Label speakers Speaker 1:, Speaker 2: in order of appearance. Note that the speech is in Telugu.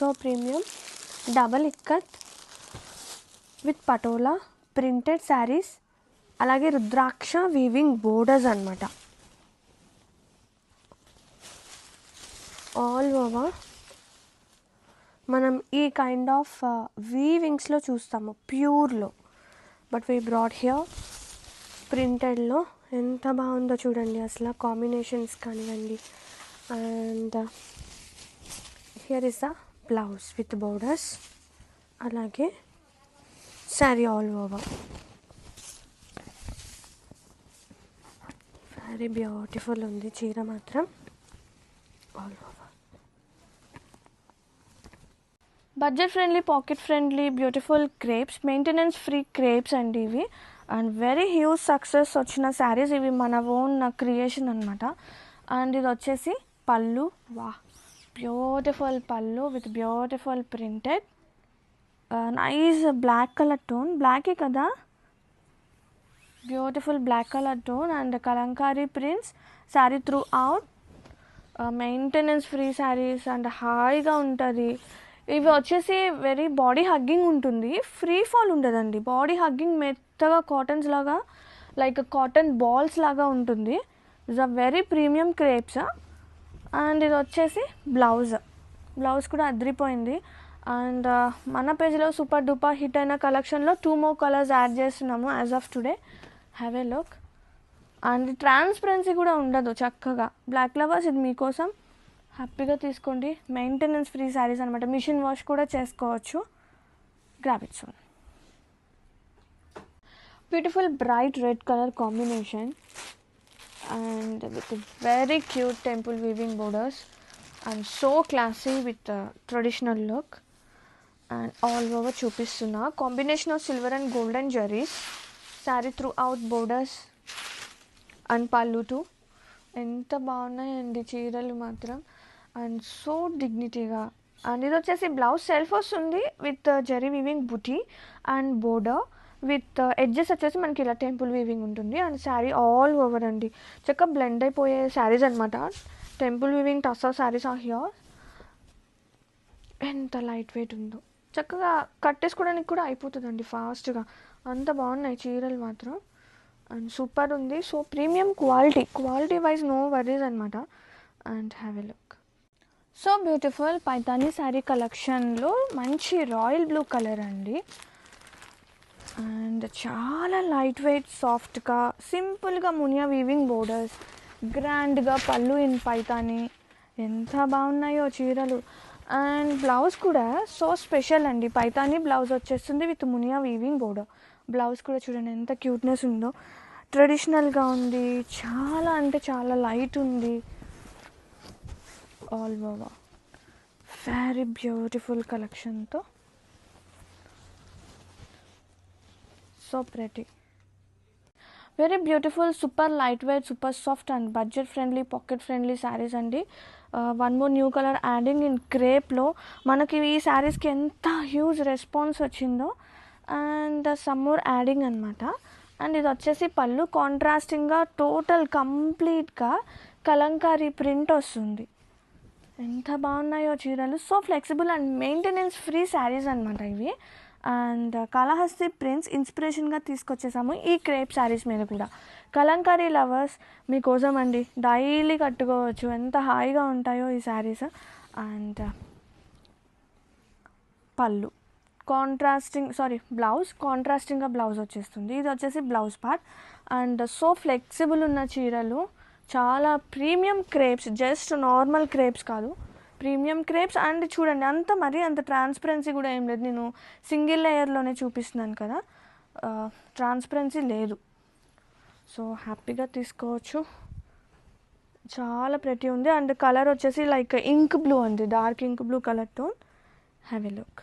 Speaker 1: So premium double ikat with patola printed saris, అలాగే రుద్రాక్ష వీవింగ్ బోర్డర్స్ అనమాట. ఆల్ ఓవర్ మనం ఈ కైండ్ ఆఫ్ వీవింగ్స్లో చూస్తాము ప్యూర్లో, బట్ వీ బ్రాట్ హియర్ ప్రింటెడ్లో. ఎంత బాగుందో చూడండి అసలు కాంబినేషన్స్ కానివ్వండి. And here is the blouse with borders, అలాగే sari all over. Very beautiful ఉంది చీర మాత్రం all over. Budget friendly, pocket friendly, beautiful crepes, maintenance free crepes అండి ఇవి. అండ్ వెరీ హ్యూజ్ సక్సెస్ వచ్చిన శారీస్ ఇవి, మన ఓన్ క్రియేషన్ అనమాట. అండ్ ఇది వచ్చేసి పళ్ళు. వా, beautiful pallu with beautiful printed nice black colour tone. బ్లాకే కదా, beautiful black colour tone and kalamkari prints sari throughout. Maintenance free saris and హాయిగా ఉంటుంది. ఇవి వచ్చేసి వెరీ బాడీ హగ్గింగ్ ఉంటుంది, ఫ్రీ ఫాల్ ఉండదండి. బాడీ హగ్గింగ్ మెత్తగా కాటన్స్ లాగా, లైక్ కాటన్ బాల్స్ లాగా ఉంటుంది. It's a very premium crepes. And ఇది వచ్చేసి బ్లౌజ్. బ్లౌజ్ కూడా అదిరిపోయింది. అండ్ మన పేజ్లో సూపర్ డూపర్ హిట్ అయిన కలెక్షన్లో 2 more కలర్స్ యాడ్ చేస్తున్నాము as of today. Have a look. And transparency కూడా ఉండదు, చక్కగా. బ్లాక్ లవర్స్ ఇది మీకోసం, హ్యాపీగా తీసుకోండి. మెయింటెనెన్స్ ఫ్రీ శారీస్ అనమాట, మిషన్ వాష్ కూడా చేసుకోవచ్చు. Grab it soon. Beautiful bright red colour combination and with very cute temple weaving borders and so classy with traditional look. And all over చూపిస్తున్నా combination of silver and golden zaris, sari throughout borders and pallu too. ఎంత బాగున్నాయండి చీరలు మాత్రం, అండ్ సో డిగ్నిటీగా. అండ్ ఇది వచ్చేసి బ్లౌజ్ సెల్ఫ్ వస్తుంది with zari weaving buti and border with edges వచ్చేసి మనకి ఇలా టెంపుల్ వీవింగ్ ఉంటుంది. అండ్ శారీ ఆల్ ఓవర్ అండి చక్కగా బ్లెండ్ అయిపోయే శారీస్ అనమాట. Temple weaving tussar saris are here. ఎంత లైట్ వెయిట్ ఉందో, చక్కగా కట్టేసుకోవడానికి కూడా అయిపోతుందండి ఫాస్ట్గా. అంత బాగున్నాయి చీరలు మాత్రం, అండ్ సూపర్ ఉంది. So premium quality wise no worries అనమాట. And have a look. So beautiful paithani sari కలెక్షన్లో మంచి రాయల్ బ్లూ కలర్ అండి. అండ్ చాలా లైట్ వెయిట్, సాఫ్ట్గా, సింపుల్గా మునియా వీవింగ్ బోర్డర్స్, గ్రాండ్గా పళ్ళు ఇన్ పైతానీ. ఎంత బాగున్నాయో చీరలు. అండ్ బ్లౌజ్ కూడా సో స్పెషల్ అండి. పైతానీ బ్లౌజ్ వచ్చేస్తుంది with Muniya weaving border. Blouse కూడా చూడండి ఎంత క్యూట్నెస్ ఉందో, ట్రెడిషనల్గా ఉంది, చాలా అంటే చాలా లైట్ ఉంది. ఆల్ ఓవర్ వెరీ బ్యూటిఫుల్ కలెక్షన్తో, so pretty. Very beautiful, super light weight, super soft and budget friendly, pocket friendly saris అండి. One more new colour adding in క్రేప్లో. మనకి ఈ శారీస్కి ఎంత హ్యూజ్ రెస్పాన్స్ వచ్చిందో. అండ్ సమ్ మోర్ యాడింగ్ అనమాట. అండ్ ఇది వచ్చేసి పళ్ళు, కాంట్రాస్టింగ్గా టోటల్ కంప్లీట్గా కలంకారీ ప్రింట్ వస్తుంది. ఎంత బాగున్నాయో చీరలు, so flexible and maintenance free saris అనమాట ఇవి. అండ్ కాళహస్తి ప్రింట్స్ ఇన్స్పిరేషన్గా తీసుకొచ్చేసాము ఈ క్రేప్ శారీస్ మీద కూడా. కలంకారీ లవర్స్ మీకోసం అండి, డైలీ కట్టుకోవచ్చు, ఎంత హాయిగా ఉంటాయో ఈ శారీస్. అండ్ పళ్ళు బ్లౌజ్ కాంట్రాస్టింగ్గా బ్లౌజ్ వచ్చేస్తుంది. ఇది వచ్చేసి blouse part. And so flexible ఉన్న చీరలు, చాలా premium crepes, just normal crepes కాదు, ప్రీమియం క్రేప్స్. అండ్ చూడండి అంత ట్రాన్స్పరెన్సీ కూడా ఏం లేదు. నేను సింగిల్ లేయర్లోనే చూపిస్తున్నాను కదా, ట్రాన్స్పరెన్సీ లేదు. సో హ్యాపీగా తీసుకోవచ్చు, చాలా ప్రెటీ ఉంది. అండ్ కలర్ వచ్చేసి లైక్ ఇంక్ బ్లూ అండి, dark ink blue colour tone. Have a look.